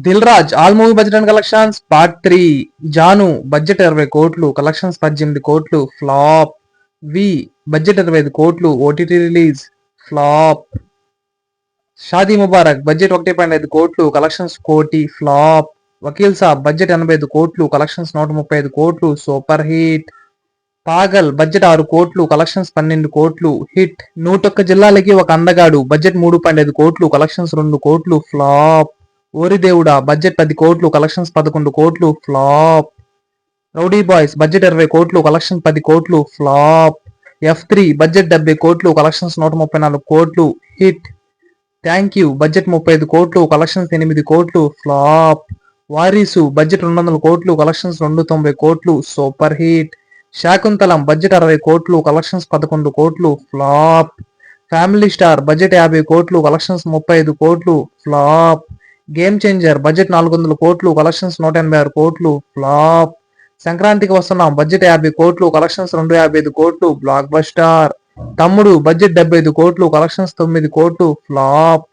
Dil Raj all movie budget and collections part 3. Jaanu budget 20 కోట్లు, collections 18 కోట్లు, flop. వి budget 25 కోట్లు, OTT release, flop. Shaadi Mubarak budget 1.5 కోట్లు, collections కోటి, ఫ్లాప్. వకీల్ సాబ్ బడ్జెట్ 85 కోట్లు, కలెక్షన్స్ 135 కోట్లు, సూపర్ హిట్. పాగల్ బడ్జెట్ 6 కోట్లు, కలెక్షన్స్ 12 కోట్లు, హిట్. 101 జిల్లాలకి ఒక అందగాడు బడ్జెట్ 3.5 కోట్లు, కలెక్షన్స్ 2 కోట్లు, ఫ్లాప్. ఓరి దేవుడా బడ్జెట్ 10 కోట్లు, కలెక్షన్స్ 11 కోట్లు, ఫ్లాప్. రౌడీ బాయ్స్ బడ్జెట్ 20 కోట్లు, కలెక్షన్ 10 కోట్లు, ఫ్లాప్. F3 బడ్జెట్ 70 కోట్లు, కలెక్షన్స్ 134 కోట్లు, హిట్. థ్యాంక్ యూ బడ్జెట్ 35 కోట్లు, కలెక్షన్స్ 8 కోట్లు, ఫ్లాప్. వారీసు బడ్జెట్ 200 కోట్లు, కలెక్షన్స్ 290 కోట్లు, సూపర్ హిట్. శాకుంతలం బడ్జెట్ 60 కోట్లు, కలెక్షన్స్ 11 కోట్లు, ఫ్లాప్. ఫ్యామిలీ స్టార్ బడ్జెట్ 50 కోట్లు, కలెక్షన్స్ 35 కోట్లు, ఫ్లాప్. గేమ్ చేంజర్ బడ్జెట్ 400 కోట్లు, కలెక్షన్స్ 186 కోట్లు, ఫ్లాప్. సంక్రాంతికి వస్తున్నాం బడ్జెట్ 50 కోట్లు, కలెక్షన్స్ 255 కోట్లు, బ్లాక్ బస్టర్. తమ్ముడు బడ్జెట్ 75 కోట్లు, కలెక్షన్స్ 9 కోట్లు, ఫ్లాప్.